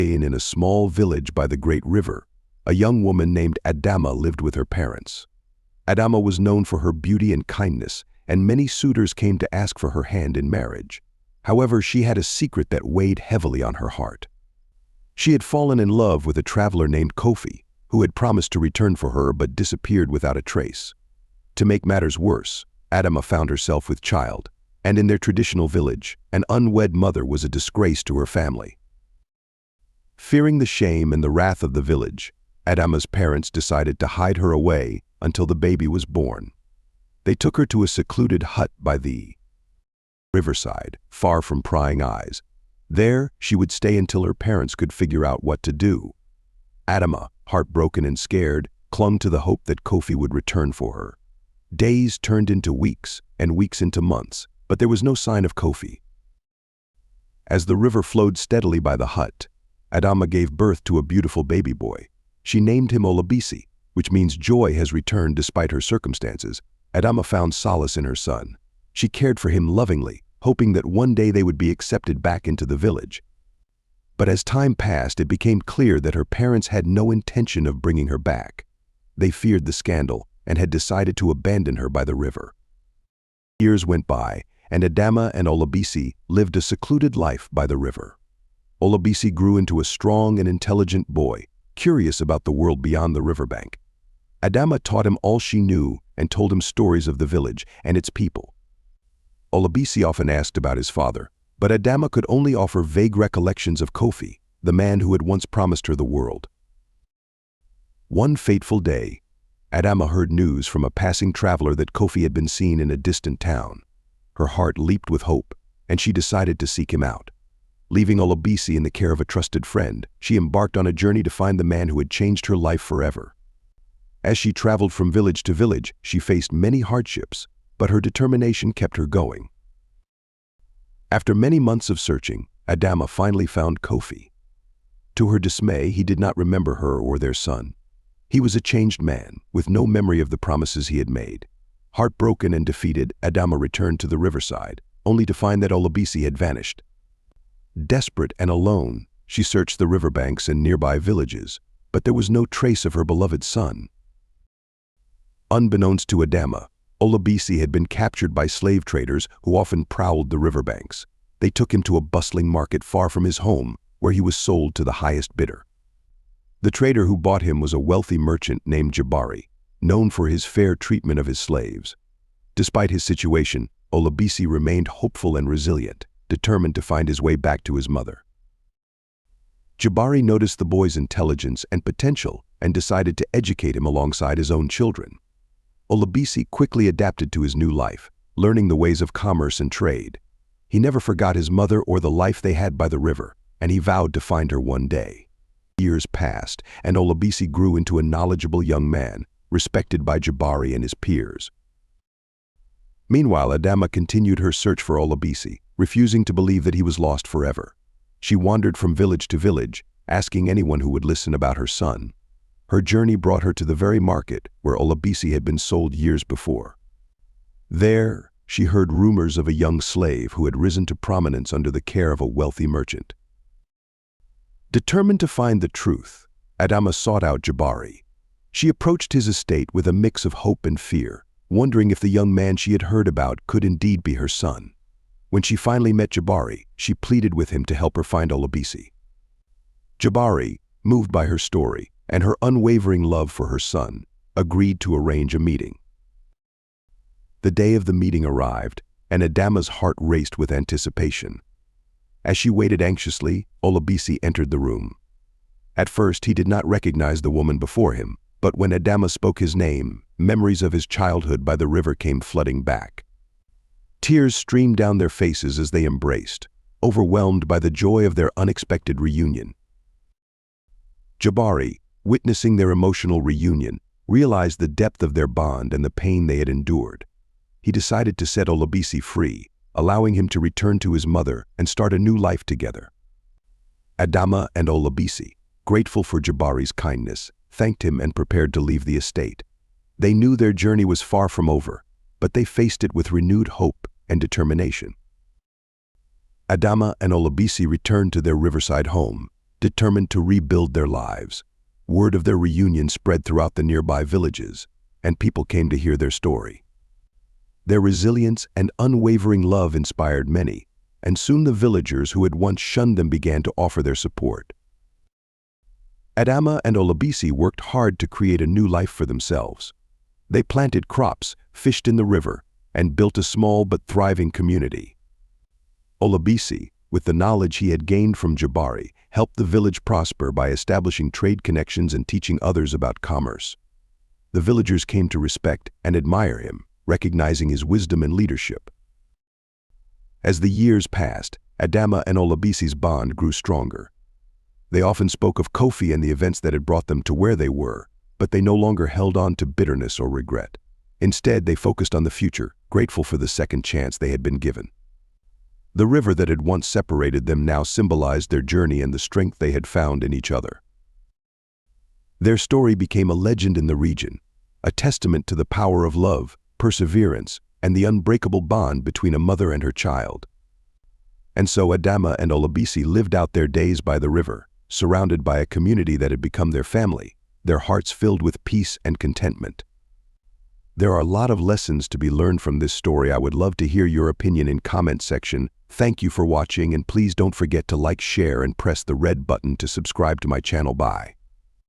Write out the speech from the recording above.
In a small village by the great river, a young woman named Adamma lived with her parents. Adamma was known for her beauty and kindness, and many suitors came to ask for her hand in marriage. However, she had a secret that weighed heavily on her heart. She had fallen in love with a traveler named Kofi, who had promised to return for her but disappeared without a trace. To make matters worse, Adamma found herself with child, and in their traditional village, an unwed mother was a disgrace to her family. Fearing the shame and the wrath of the village, Adamma's parents decided to hide her away until the baby was born. They took her to a secluded hut by the riverside, far from prying eyes. There, she would stay until her parents could figure out what to do. Adamma, heartbroken and scared, clung to the hope that Kofi would return for her. Days turned into weeks, and weeks into months, but there was no sign of Kofi. As the river flowed steadily by the hut, Adamma gave birth to a beautiful baby boy. She named him Olabisi, which means joy has returned despite her circumstances. Adamma found solace in her son. She cared for him lovingly, hoping that one day they would be accepted back into the village. But as time passed, it became clear that her parents had no intention of bringing her back. They feared the scandal and had decided to abandon her by the river. Years went by, and Adamma and Olabisi lived a secluded life by the river. Olabisi grew into a strong and intelligent boy, curious about the world beyond the riverbank. Adamma taught him all she knew and told him stories of the village and its people. Olabisi often asked about his father, but Adamma could only offer vague recollections of Kofi, the man who had once promised her the world. One fateful day, Adamma heard news from a passing traveler that Kofi had been seen in a distant town. Her heart leaped with hope, and she decided to seek him out. Leaving Olabisi in the care of a trusted friend, she embarked on a journey to find the man who had changed her life forever. As she traveled from village to village, she faced many hardships, but her determination kept her going. After many months of searching, Adamma finally found Kofi. To her dismay, he did not remember her or their son. He was a changed man, with no memory of the promises he had made. Heartbroken and defeated, Adamma returned to the riverside, only to find that Olabisi had vanished. Desperate and alone, she searched the riverbanks and nearby villages, but there was no trace of her beloved son. Unbeknownst to Adamma, Olabisi had been captured by slave traders who often prowled the riverbanks. They took him to a bustling market far from his home, where he was sold to the highest bidder. The trader who bought him was a wealthy merchant named Jabari, known for his fair treatment of his slaves. Despite his situation, Olabisi remained hopeful and resilient, determined to find his way back to his mother. Jabari noticed the boy's intelligence and potential and decided to educate him alongside his own children. Olabisi quickly adapted to his new life, learning the ways of commerce and trade. He never forgot his mother or the life they had by the river, and he vowed to find her one day. Years passed, and Olabisi grew into a knowledgeable young man, respected by Jabari and his peers. Meanwhile, Adamma continued her search for Olabisi, refusing to believe that he was lost forever. She wandered from village to village, asking anyone who would listen about her son. Her journey brought her to the very market where Olabisi had been sold years before. There, she heard rumors of a young slave who had risen to prominence under the care of a wealthy merchant. Determined to find the truth, Adamma sought out Jabari. She approached his estate with a mix of hope and fear, wondering if the young man she had heard about could indeed be her son. When she finally met Jabari, she pleaded with him to help her find Olabisi. Jabari, moved by her story and her unwavering love for her son, agreed to arrange a meeting. The day of the meeting arrived, and Adamma's heart raced with anticipation. As she waited anxiously, Olabisi entered the room. At first, he did not recognize the woman before him, but when Adamma spoke his name, memories of his childhood by the river came flooding back. Tears streamed down their faces as they embraced, overwhelmed by the joy of their unexpected reunion. Jabari, witnessing their emotional reunion, realized the depth of their bond and the pain they had endured. He decided to set Olabisi free, allowing him to return to his mother and start a new life together. Adamma and Olabisi, grateful for Jabari's kindness, thanked him and prepared to leave the estate. They knew their journey was far from over, but they faced it with renewed hope and determination. Adamma and Olabisi returned to their riverside home, determined to rebuild their lives. Word of their reunion spread throughout the nearby villages, and people came to hear their story. Their resilience and unwavering love inspired many, and soon the villagers who had once shunned them began to offer their support. Adamma and Olabisi worked hard to create a new life for themselves. They planted crops, fished in the river, and built a small but thriving community. Olabisi, with the knowledge he had gained from Jabari, helped the village prosper by establishing trade connections and teaching others about commerce. The villagers came to respect and admire him, recognizing his wisdom and leadership. As the years passed, Adamma and Olabisi's bond grew stronger. They often spoke of Kofi and the events that had brought them to where they were, but they no longer held on to bitterness or regret. Instead, they focused on the future, grateful for the second chance they had been given. The river that had once separated them now symbolized their journey and the strength they had found in each other. Their story became a legend in the region, a testament to the power of love, perseverance, and the unbreakable bond between a mother and her child. And so Adamma and Olabisi lived out their days by the river, surrounded by a community that had become their family, their hearts filled with peace and contentment. There are a lot of lessons to be learned from this story. I would love to hear your opinion in comment section. Thank you for watching, and please don't forget to like, share, and press the red button to subscribe to my channel. Bye.